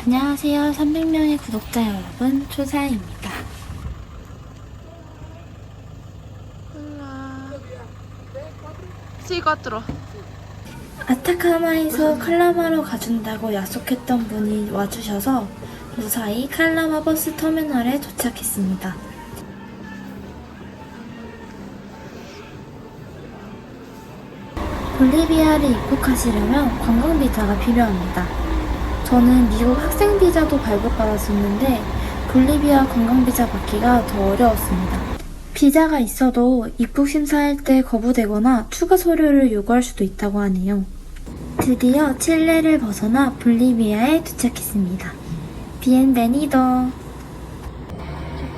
안녕하세요. 300명의 구독자 여러분, 초사입니다. 아타카마에서 칼라마로 가준다고 약속했던 분이 와주셔서 무사히 칼라마 버스 터미널에 도착했습니다. 볼리비아를 입국하시려면 관광비자가 필요합니다. 저는 미국 학생비자도 발급받았었는데 볼리비아 관광비자 받기가 더 어려웠습니다. 비자가 있어도 입국 심사할 때 거부되거나 추가 서류를 요구할 수도 있다고 하네요. 드디어 칠레를 벗어나 볼리비아에 도착했습니다. 비엔베니도. 저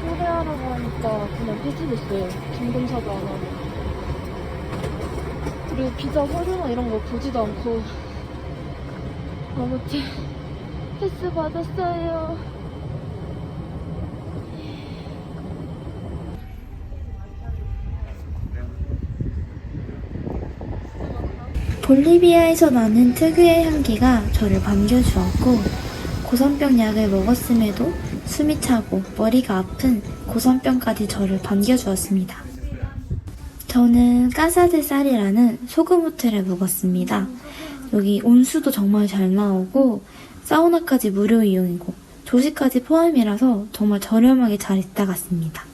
초대하러 가니까 그냥 패스됐어요. 긴검사도 안 하고. 그리고 비자 서류나 이런 거 보지도 않고. 아무튼 패스 받았어요. 볼리비아에서 나는 특유의 향기가 저를 반겨주었고, 고산병 약을 먹었음에도 숨이 차고 머리가 아픈 고산병까지 저를 반겨주었습니다. 저는 까사데 쌀이라는 소금 호텔에 묵었습니다. 여기 온수도 정말 잘 나오고 사우나까지 무료 이용이고 조식까지 포함이라서 정말 저렴하게 잘 있다 갔습니다.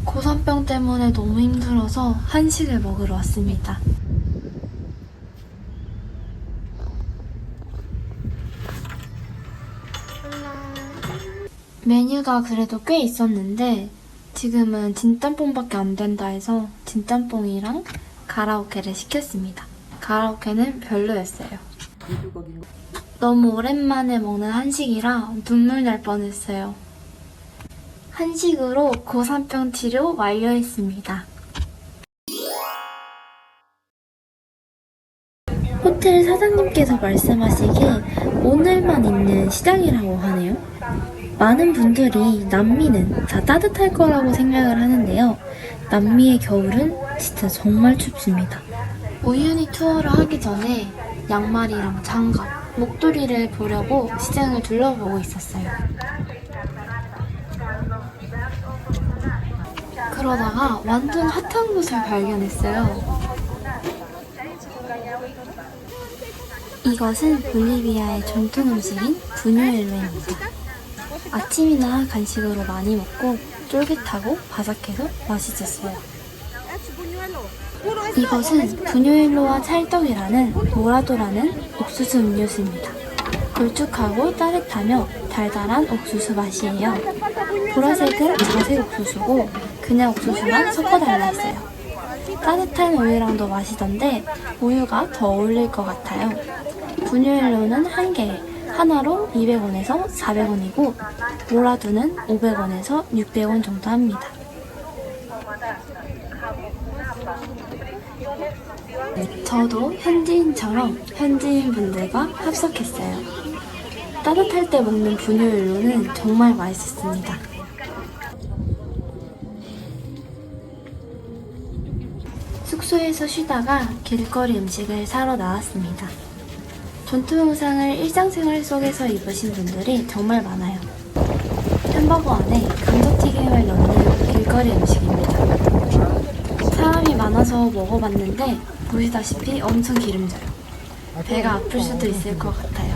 고산병 때문에 너무 힘들어서 한식을 먹으러 왔습니다. 메뉴가 그래도 꽤 있었는데 지금은 진짬뽕밖에 안 된다 해서 진짬뽕이랑 가라오케를 시켰습니다. 가라오케는 별로였어요. 너무 오랜만에 먹는 한식이라 눈물 날 뻔했어요. 한식으로 고산병 치료 완료했습니다. 호텔 사장님께서 말씀하시길 오늘만 있는 시장이라고 하네요. 많은 분들이 남미는 다 따뜻할 거라고 생각을 하는데요. 남미의 겨울은 진짜 정말 춥습니다. 우유니 투어를 하기 전에 양말이랑 장갑, 목도리를 보려고 시장을 둘러보고 있었어요. 그러다가 완전 핫한 곳을 발견했어요. 이것은 볼리비아의 전통 음식인 부뉴엘로입니다. 아침이나 간식으로 많이 먹고 쫄깃하고 바삭해서 맛있었어요. 이것은 부뉴엘로와 찰떡이라는 모라도라는 옥수수 음료수입니다. 걸쭉하고 따뜻하며 달달한 옥수수 맛이에요. 보라색은 자색 옥수수고 그냥 옥수수랑 섞어달라 했어요. 따뜻한 우유랑도 마시던데 우유가 더 어울릴 것 같아요. 부뉴엘로는 한 개에 하나로 200원에서 400원이고 모라두는 500원에서 600원 정도 합니다. 저도 현지인처럼 현지인 분들과 합석했어요. 따뜻할 때 먹는 부뉴엘로는 정말 맛있었습니다. 숙소에서 쉬다가 길거리 음식을 사러 나왔습니다. 전통 의상을 일상생활 속에서 입으신 분들이 정말 많아요. 햄버거 안에 감자튀김을 넣는 길거리 음식입니다. 사람이 많아서 먹어봤는데 보시다시피 엄청 기름져요. 배가 아플 수도 있을 것 같아요.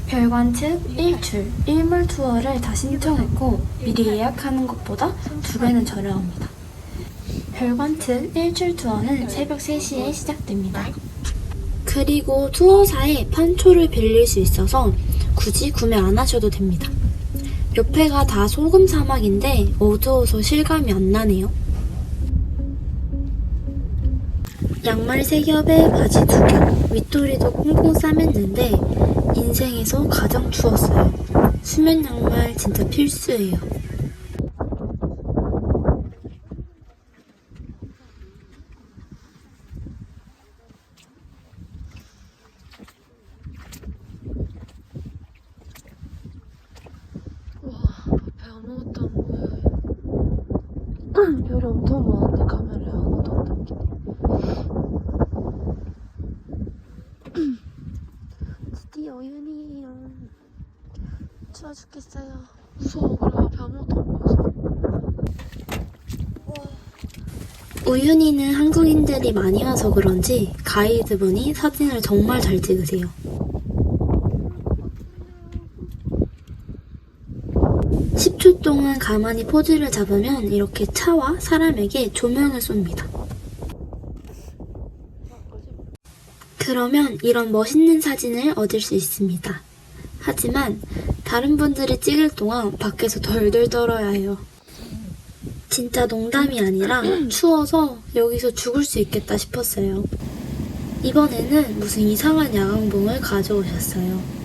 별관 측 일출, 일몰 투어를 다 신청했고 미리 예약하는 것보다 2배는 저렴합니다. 별관 측 일출 투어는 새벽 3시에 시작됩니다. 그리고 투어사에 판초를 빌릴 수 있어서 굳이 구매 안 하셔도 됩니다. 옆에가 다 소금 사막인데 어두워서 실감이 안 나네요. 양말 3겹에 바지 2겹, 윗도리도 꽁꽁 싸맸는데 인생에서 가장 추웠어요. 수면 양말 진짜 필수예요. 와, 앞에 아무것도 안 보여. 별이 엄청 많은데 카메라에 하나도 안 담기네. 드디어 우윤이에요. 추워 죽겠어요. 무서워. 그래 앞에 아무것도 안 보여서. 우윤희는 한국인들이 많이 와서 그런지 가이드분이 사진을 정말 잘 찍으세요. 10초 동안 가만히 포즈를 잡으면 이렇게 차와 사람에게 조명을 쏩니다. 그러면 이런 멋있는 사진을 얻을 수 있습니다. 하지만 다른 분들이 찍을 동안 밖에서 덜덜 떨어야 해요. 진짜 농담이 아니라 추워서 여기서 죽을 수 있겠다 싶었어요. 이번에는 무슨 이상한 야광봉을 가져오셨어요.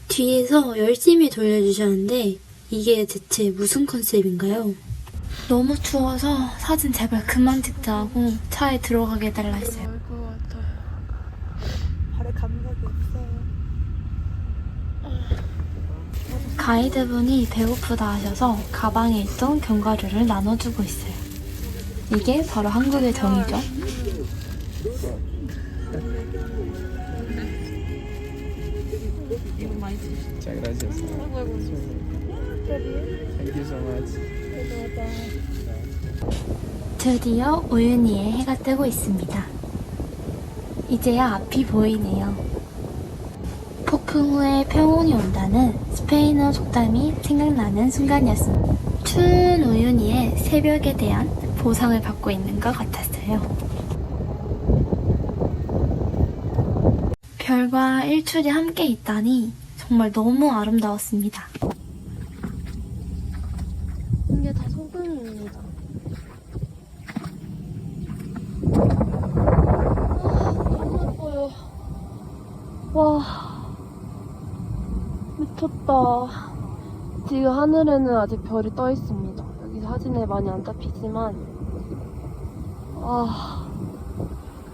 뒤에서 열심히 돌려주셨는데 이게 대체 무슨 컨셉인가요? 너무 추워서 사진 제발 그만 찍자고 차에 들어가게 해달라 했어요. 것 같아요. 발에 감각이 없어요. 가이드분이 배고프다 하셔서 가방에 있던 견과류를 나눠주고 있어요. 이게 바로 한국의 정이죠. Muchas gracias. Thank you so much. 드디어 우윤희의 해가 뜨고 있습니다. 이제야 앞이 보이네요. 폭풍 후에 평온이 온다는 스페인어 속담이 생각나는 순간이었습니다. 추운 우윤희의 새벽에 대한 보상을 받고 있는 것 같았어요. 별과 일출이 함께 있다니 정말 너무 아름다웠습니다. 이게 다 소금입니다. 너무 예뻐요. 와, 미쳤다. 지금 하늘에는 아직 별이 떠 있습니다. 여기 사진에 많이 안 잡히지만,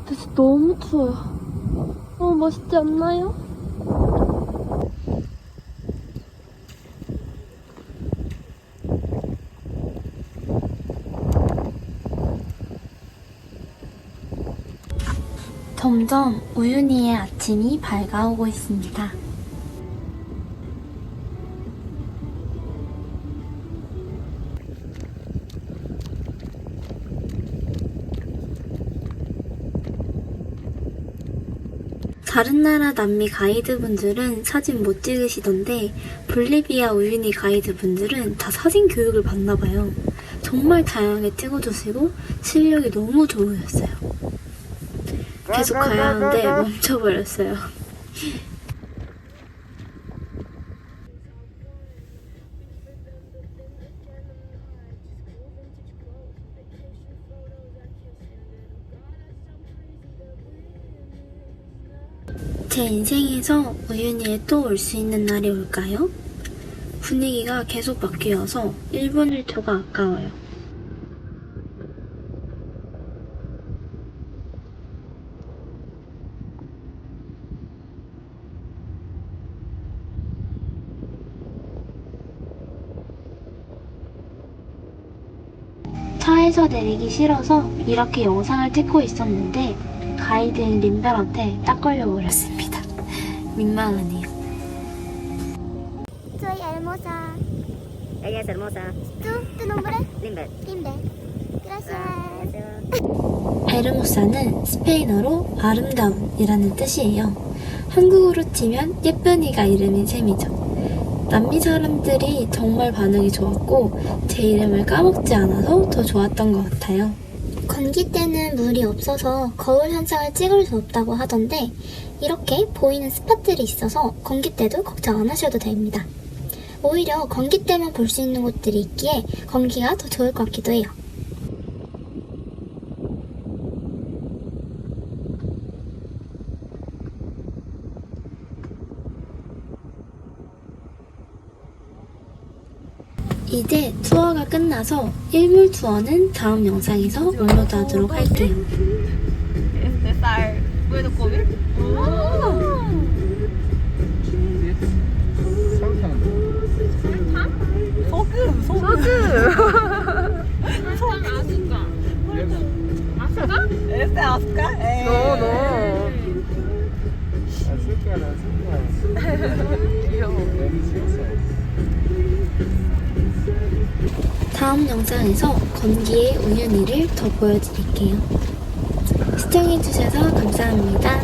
진짜 너무 추워요. 너무 멋있지 않나요? 점점 우윤희의 아침이 밝아오고 있습니다. 다른 나라 남미 가이드분들은 사진 못 찍으시던데 볼리비아 우윤희 가이드분들은 다 사진 교육을 받나봐요. 정말 다양하게 찍어주시고 실력이 너무 좋으셨어요. 계속 가야 하는데 멈춰버렸어요. 제 인생에서 우윤희에 또 올 수 있는 날이 올까요? 분위기가 계속 바뀌어서 1분 1초가 아까워요. 차에서 내리기 싫어서 이렇게 영상을 찍고 있었는데 가이드인 린벨한테 딱 걸려버렸습니다. 민망하네요. Soy hermosa. Ella es hermosa. ¿Tu nombre? Limber. Limbe. Gracias. 에르모사는 스페인어로 아름다움이라는 뜻이에요. 한국어로 치면 예쁜이가 이름인 셈이죠. 남미 사람들이 정말 반응이 좋았고 제 이름을 까먹지 않아서 더 좋았던 것 같아요. 건기 때는 물이 없어서 거울 현상을 찍을 수 없다고 하던데 이렇게 보이는 스팟들이 있어서 건기 때도 걱정 안 하셔도 됩니다. 오히려 건기 때만 볼 수 있는 곳들이 있기에 건기가 더 좋을 것 같기도 해요. 이제 투어가 끝나서 일몰 투어는 다음 영상에서 업로드하도록 할게요. 설탕. 소금! No, no. azúcar, azúcar. 귀여워. Delicioso. 다음 영상에서 건기의 우연히를 더 보여드릴게요. 시청해주셔서 감사합니다.